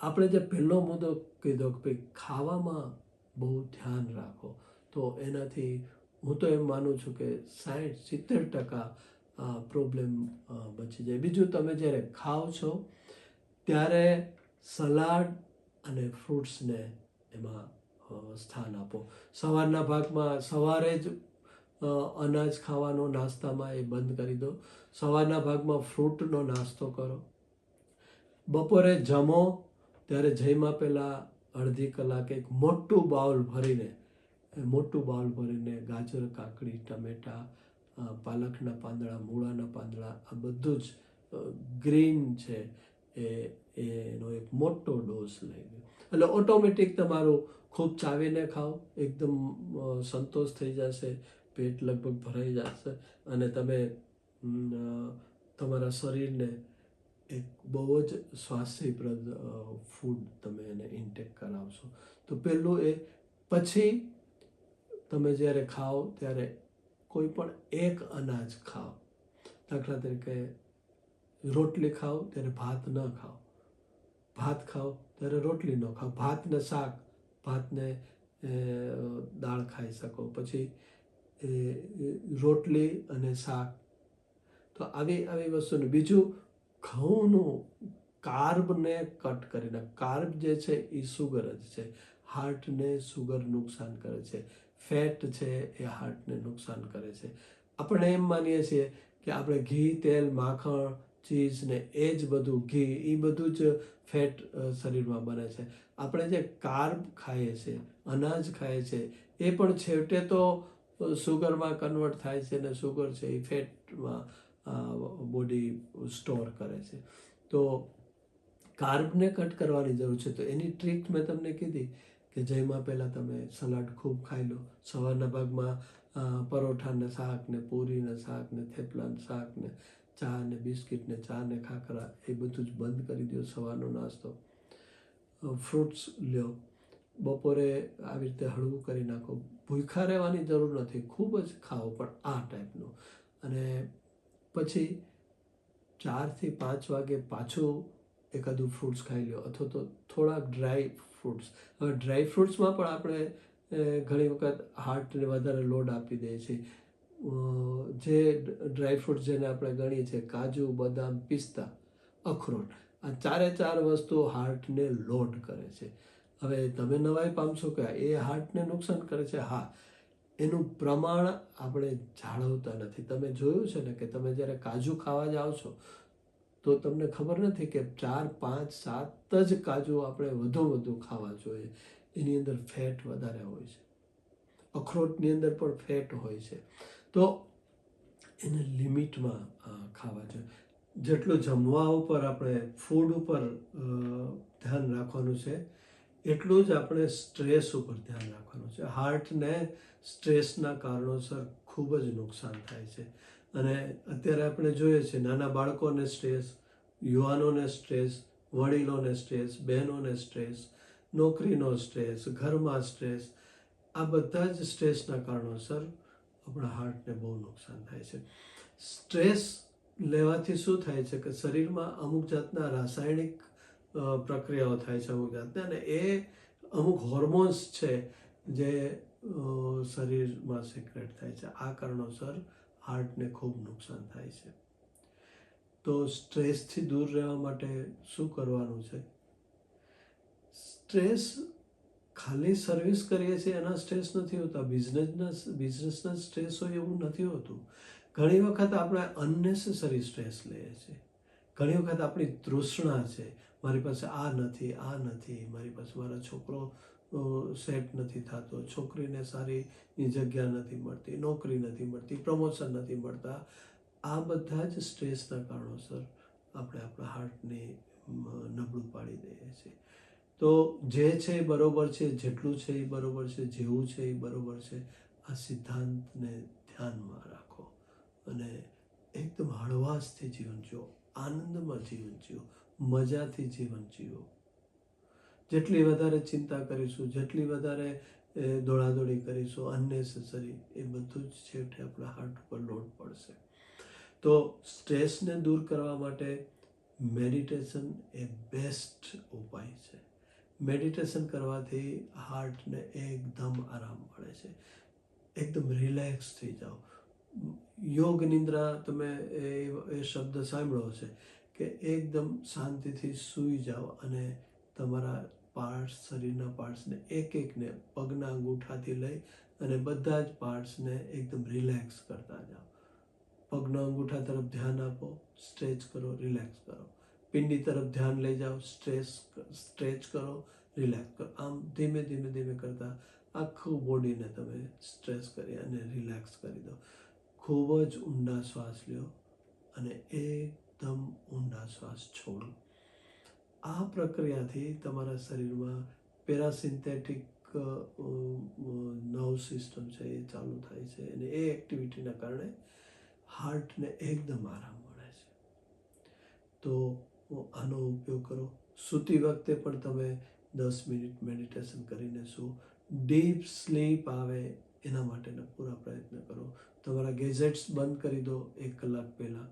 આપણે જે પહેલો મુદ્દો કીધો કે ભાઈ ખાવામાં બહુ ધ્યાન રાખો, તો એનાથી હું તો એમ માનું છું કે 60-70% પ્રોબ્લેમ બચી જાય. બીજું, તમે જ્યારે ખાઓ છો ત્યારે સલાડ અને ફ્રૂટ્સને એમાં સ્થાન આપો. સવારના ભાગમાં સવારે જ અનાજ ખાવાનો નાસ્તામાં એ બંધ કરી દો. સવારના ભાગમાં ફ્રૂટનો નાસ્તો કરો. બપોરે જમો ત્યારે જમ્યા પહેલાં અડધી કલાક એક મોટું બાઉલ ભરીને ગાજર, કાકડી, ટમેટાં, પાલકના પાંદડા, મૂળાના પાંદડા, આ બધું જ ગ્રીન છે એનો એક મોટો ડોઝ લઈ લો. એટલે ઓટોમેટિક તમારું ખૂબ ચાવીને ખાઓ, એકદમ સંતોષ થઈ જશે, પેટ લગભગ ભરાઈ જશે અને તમે તમારા શરીરને એક બહુ જ સ્વાસ્થ્યપ્રદ ફૂડ તમે એને ઇન્ટેક કરાવશો. તો પહેલું એ. પછી તમે જ્યારે ખાઓ ત્યારે કોઈ પણ એક અનાજ ખાઓ. દાખલા તરીકે રોટલી ખાઓ ત્યારે ભાત ન ખાઓ, ભાત ખાઓ ત્યારે રોટલી ન ખાઓ, ભાત ને શાક, ભાતને દાળ ખાઈ શકો, પછી રોટલી અને શાક. તો આવી વસ્તુનું. બીજું, ઘઉંનું કાર્બને કટ કરીને, કાર્બ જે છે એ સુગર જ છે, હાર્ટને સુગર નુકસાન કરે છે, ફેટ છે એ હાર્ટને નુકસાન કરે છે. આપણે એમ માનીએ છીએ કે આપણે ઘી, તેલ, માખણ, ચીઝ ને એ જ બધું, ઘી એ બધું જ ફેટ શરીરમાં બને છે. આપણે જે કાર્બ ખાઈએ છીએ, અનાજ ખાઈએ છીએ, એ પણ છેવટે તો સુગરમાં કન્વર્ટ થાય છે અને સુગર છે એ ફેટમાં બોડી સ્ટોર કરે છે. તો કાર્બને કટ કરવાની જરૂર છે. તો એની ટ્રીક મેં તમને કીધી કે જમ્યા પહેલાં તમે સલાડ ખૂબ ખાઈ લો. સવારના ભાગમાં પરોઠા ને શાક ને પૂરી ને શાક ને થેપલા ને શાક ને ચા ને બિસ્કિટ ને ચા ને ખાખરા એ બધું જ બંધ કરી દો સવારનો નાસ્તો. ફ્રૂટ્સ લ્યો. બપોરે આવી રીતે હળવું કરી નાખો. ભૂખ્યા રહેવાની જરૂર નથી, ખૂબ જ ખાઓ પણ આ ટાઈપનું. અને પછી 4 થી 5 વાગે પાછું એકાદું ફ્રૂટ્સ ખાઈ લો અથવા તો થોડાક ડ્રાય ફ્રૂટ્સ. હવે ડ્રાય ફ્રૂટ્સમાં પણ આપણે ઘણી વખત હાર્ટને વધારે લોડ આપી દઈએ છીએ. જે ડ્રાયફ્રૂટ જેને આપણે ગણીએ છીએ કાજુ, બદામ, પિસ્તા, અખરોટ, આ ચાર વસ્તુઓ હાર્ટને લોડ કરે છે. હવે તમે નવાઈ પામશો કે એ હાર્ટને નુકસાન કરે છે. હા, એનું પ્રમાણ આપણે જાળવતા નથી. તમે જોયું છે ને કે તમે જ્યારે કાજુ ખાવા જાઓ છો તો તમને ખબર નથી કે 4, 5, 7 જ કાજુ આપણે વધુ ખાવા જોઈએ. એની અંદર ફેટ વધારે હોય છે. અખરોટની અંદર પણ ફેટ હોય છે. તો એને લિમિટમાં ખાવા જોઈએ. જેટલું જમવા ઉપર આપણે ફૂડ ઉપર ધ્યાન રાખવાનું છે, એટલું જ આપણે સ્ટ્રેસ ઉપર ધ્યાન રાખવાનું છે. હાર્ટને સ્ટ્રેસના કારણોસર ખૂબ જ નુકસાન થાય છે. અને અત્યારે આપણે જોઈએ છીએ નાના બાળકોને સ્ટ્રેસ, યુવાનોને સ્ટ્રેસ, વડીલોને સ્ટ્રેસ, બહેનોને સ્ટ્રેસ, નોકરીનો સ્ટ્રેસ, ઘરમાં સ્ટ્રેસ, આ બધા જ સ્ટ્રેસના કારણોસર આપણા હાર્ટને બહુ નુકસાન થાય છે. સ્ટ્રેસ લેવાથી શું થાય છે કે શરીરમાં અમુક જાતના રાસાયણિક પ્રક્રિયાઓ થાય છે અમુક જાતના, અને એ અમુક હોર્મોન્સ છે જે શરીરમાં સિક્રેટ થાય છે. આ કારણોસર હાર્ટને ખૂબ નુકસાન થાય છે. તો સ્ટ્રેસથી દૂર રહેવા માટે શું કરવાનું છે? સ્ટ્રેસ ખાલી સર્વિસ કરીએ છીએ એના સ્ટ્રેસ નથી હોતા. બિઝનેસના સ્ટ્રેસ હોય એવું નથી હોતું. ઘણી વખત આપણે અનનેસેસરી સ્ટ્રેસ લઈએ છીએ. ઘણી વખત આપણી તૃષ્ણા છે, મારી પાસે આ નથી, મારી પાસે મારો છોકરો સેટ નથી થતો, છોકરીને સારી જગ્યા નથી મળતી, નોકરી નથી મળતી, પ્રમોશન નથી મળતા. આ બધા જ સ્ટ્રેસના કારણોસર આપણે આપણા હાર્ટને નબળું પાડી દઈએ છીએ. તો જે છે એ બરોબર છે, જેટલું છે એ બરોબર છે, જેવું છે એ બરોબર છે. આ સિદ્ધાંતને ધ્યાનમાં રાખો અને એકદમ હળવાશથી જીવન જીવો, આનંદમાં જીવન જીવો, મજાથી જીવન જીવો. જેટલી વધારે ચિંતા કરીશું, જેટલી વધારે દોડાદોડી કરીશું અનનેસેસરી, એ બધું જ છેવટે આપણા હાર્ટ ઉપર લોડ પડશે. તો સ્ટ્રેસને દૂર કરવા માટે મેડિટેશન એ બેસ્ટ ઉપાય છે. મેડિટેશન કરવાથી હાર્ટને એકદમ આરામ મળે છે. એકદમ રિલેક્સ થઈ જાઓ. યોગ નિંદ્રા, તમે એ શબ્દ સાંભળ્યો છે કે એકદમ શાંતિથી સૂઈ જાઓ અને તમારા પાર્ટ્સ, શરીરના પાર્ટ્સને એકને પગના અંગૂઠાથી લઈ અને બધા જ પાર્ટ્સને એકદમ રિલેક્સ કરતા જાઓ. પગના અંગૂઠા તરફ ધ્યાન આપો, સ્ટ્રેચ કરો, રિલેક્સ કરો. પિંડી તરફ ધ્યાન લઈ જાઓ, સ્ટ્રેચ કરો, રિલેક્સ કરો. આમ ધીમે ધીમે કરતા આખું બોડીને તમે સ્ટ્રેચ કરી અને રિલેક્સ કરી દો. ખૂબ જ ઊંડા શ્વાસ લ્યો અને એકદમ ઊંડા શ્વાસ છોડો. આ પ્રક્રિયાથી તમારા શરીરમાં પેરાસિન્થેટિક નર્વ સિસ્ટમ છે એ ચાલુ થાય છે અને એ એક્ટિવિટીના કારણે હાર્ટને એકદમ આરામ મળે છે. તો આનો ઉપયોગ કરો. સૂતી વખતે પણ તમે 10 મિનિટ મેડિટેશન કરીને સૂઓ. ડીપ સ્લીપ આવે એના માટેના પૂરા પ્રયત્ન કરો. તમારા ગેજેટ્સ બંધ કરી દો 1 કલાક પહેલાં.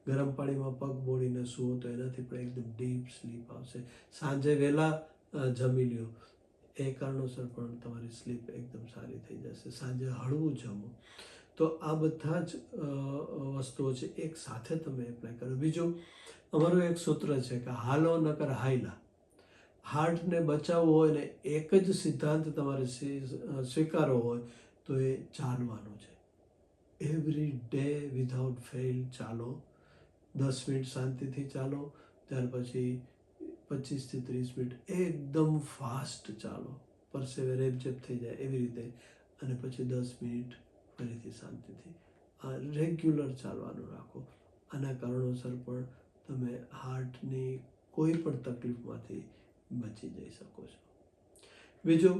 ગરમ પાણીમાં પગ બોળીને સૂવો તો એનાથી પણ એકદમ ડીપ સ્લીપ આવશે. સાંજે વહેલા જમી લ્યો, એ કારણોસર પણ તમારી સ્લીપ એકદમ સારી થઈ જશે. સાંજે હળવું જમો. તો આ બધા જ વસ્તુઓ છે એક સાથે તમે એપ્લાય કરો. બીજું, અમારું એક સૂત્ર છે કે હાલો નકર હાયલા. હાર્ટને બચાવવું હોય ને એક જ સિદ્ધાંત તમારે સ્વીકારવો હોય તો એ ચાલવાનો છે. એવરી ડે વિધાઉટ ફેલ ચાલો. 10 મિનિટ શાંતિથી ચાલો, ત્યાર પછી 25 થી 30 મિનિટ એકદમ ફાસ્ટ ચાલો, પરસેવે રેબઝેબ થઈ જાય એવી રીતે, અને પછી 10 મિનિટ ફરીથી શાંતિથી. આ રેગ્યુલર ચાલવાનું રાખો. આના કારણોસર પણ તમે હાર્ટની કોઈ પણ તકલીફમાંથી બચી જઈ શકો છો. બીજું,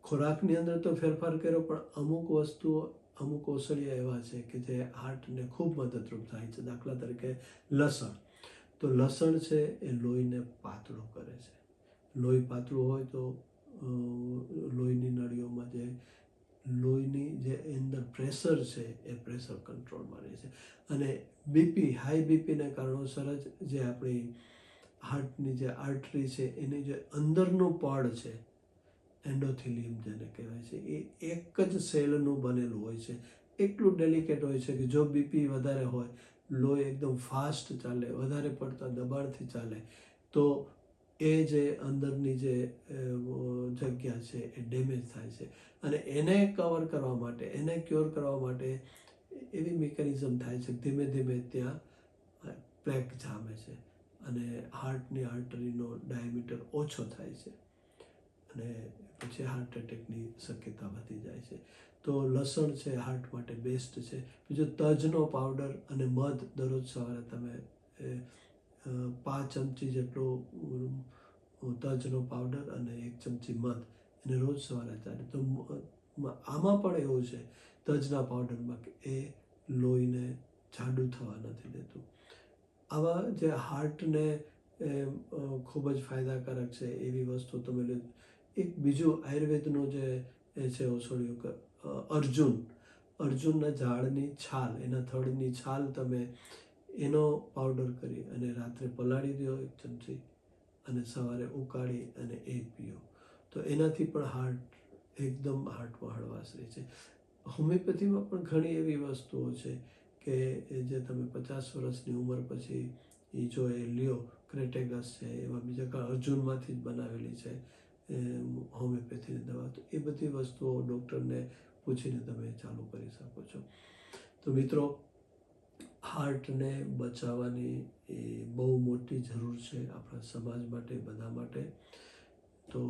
ખોરાકની અંદર તો ફેરફાર કર્યો, પણ અમુક વસ્તુઓ, અમુક ઓસડિયા એવા છે કે જે હાર્ટને ખૂબ મદદરૂપ થાય છે. દાખલા તરીકે લસણ. તો લસણ છે એ લોહીને પાતળું કરે છે. લોહી પાતળું હોય તો લોહીની નળીઓમાં લોહીની જે અંદર પ્રેશર છે એ પ્રેશર કંટ્રોલમાં રહે છે. અને બીપી, હાઈ બીપીને કારણોસર જ જે આપણી હાર્ટની જે આર્ટરી છે એની જે અંદરનું પડ છે, એન્ડોથેલિયમ જેને કહેવાય છે, એ એક જ સેલનું બનેલું હોય છે. એટલું ડેલિકેટ હોય છે કે જો બીપી વધારે હોય, લોહી એકદમ ફાસ્ટ ચાલે, વધારે પડતા દબાણથી ચાલે, તો એ જે અંદરની જે જગ્યા છે એ ડેમેજ થાય છે. અને એને કવર કરવા માટે, એને ક્યોર કરવા માટે એવી મિકેનિઝમ થાય છે, ધીમે ધીમે ત્યાં પ્લેક જામે છે અને હાર્ટની આર્ટરીનો ડાયામીટર ઓછો થાય છે અને પછી હાર્ટ એટેકની શક્યતા વધી જાય છે. તો લસણ છે હાર્ટ માટે બેસ્ટ છે. બીજું તજનો પાવડર અને મધ દરરોજ સવારે તમે 5 ચમચી જેટલો તજનો પાવડર અને 1 ચમચી મધ એને રોજ સવારે ચાલે. તો આમાં પણ એવું છે તજના પાવડરમાં કે એ લોહીને જાડું થવા નથી દેતું. આવા જે હાર્ટને ખૂબ જ ફાયદાકારક છે એવી વસ્તુ તમે લો. એક બીજું આયુર્વેદનું જે એ છે ઓસડિયું કે અર્જુનના ઝાડની છાલ, એના થડની છાલ તમે એનો પાવડર કરી અને રાત્રે પલાળી દો 1 ચમચી અને સવારે ઉકાળી અને એ પીઓ. તો એનાથી પણ હાર્ટમાં હળવાશ રહે છે. હોમિયોપેથીમાં પણ ઘણી એવી વસ્તુઓ છે કે જે તમે 50 વર્ષની ઉંમર પછી એ જો એ લ્યો, ક્રેટેગસ છે, એવા બીજા અર્જુનમાંથી જ બનાવેલી છે હોમિયોપેથીની દવા. તો એ બધી વસ્તુઓ ડૉક્ટરને પૂછીને તમે ચાલુ કરી શકો છો. તો મિત્રો, હાર્ટને બચાવવાની એ બહુ મોટી જરૂર છે આપણા સમાજ માટે, બધા માટે. તો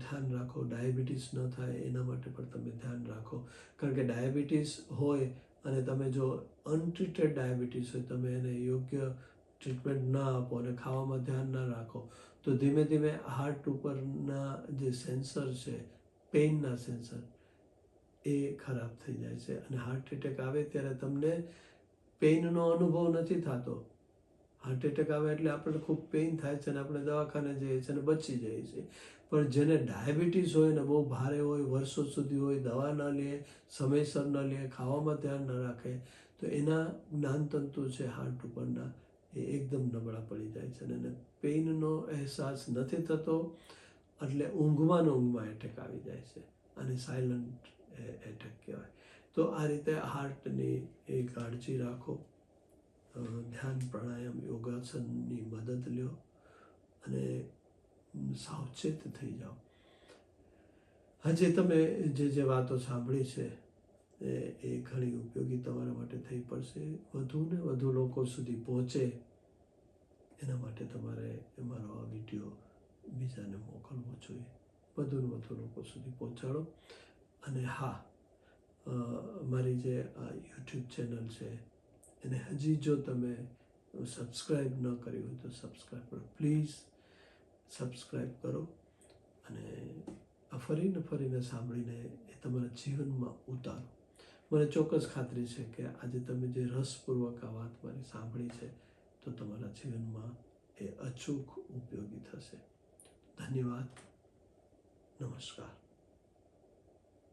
ધ્યાન રાખો, ડાયાબિટીસ ન થાય એના માટે પણ તમે ધ્યાન રાખો. કારણ કે ડાયાબિટીસ હોય અને તમે જો અનટ્રીટેડ ડાયાબિટીસ હોય, તમે એને યોગ્ય ટ્રીટમેન્ટ ના આપો અને ખાવામાં ધ્યાન ના રાખો, તો ધીમે ધીમે હાર્ટ ઉપરના જે સેન્સર છે, પેઇનના સેન્સર, એ ખરાબ થઈ જાય છે અને હાર્ટ એટેક આવે ત્યારે તમને પેઇનનો અનુભવ નથી થતો. હાર્ટ એટેક આવે એટલે આપણને ખૂબ પેઇન થાય છે અને આપણે દવાખાને જઈએ છીએ અને બચી જઈએ છીએ. પણ જેને ડાયાબિટીસ હોય ને બહુ ભારે હોય, વર્ષો સુધી હોય, દવા ન લે, સમયસર ન લે, ખાવામાં ધ્યાન ન રાખે, તો એના જ્ઞાનતંતુ છે હાર્ટ ઉપરના એ એકદમ નબળા પડી જાય છે અને એને પેઇનનો અહેસાસ નથી થતો. એટલે ઊંઘમાં એટેક આવી જાય છે અને સાયલન્ટ એટેક કહેવાય. તો આ રીતે હાર્ટની એ કાળજી રાખો. ધ્યાન, પ્રાણાયામ, યોગાસનની મદદ લ્યો અને સાવચેત થઈ જાઓ. આજે તમે જે વાતો સાંભળી છે એ ઘણી ઉપયોગી તમારા માટે થઈ પડશે. વધુ ને વધુ લોકો સુધી પહોંચે એના માટે તમારે મારો આ વિડીયો બીજાને મોકલવો જોઈએ. વધુ ને વધુ લોકો સુધી પહોંચાડો. અને હા, મારી જે આ યુટ્યુબ ચેનલ છે એને હજી જો તમે સબસ્ક્રાઈબ ન કરી હોય તો સબસ્ક્રાઈબ કરો, પ્લીઝ સબસ્ક્રાઈબ કરો. અને આ ફરીને સાંભળીને એ તમારા જીવનમાં ઉતારો. મને ચોક્કસ ખાતરી છે કે આજે તમે જે રસપૂર્વક આ વાત મારી સાંભળી છે તો તમારા જીવનમાં એ અચૂક ઉપયોગી થશે. ધન્યવાદ. નમસ્કાર.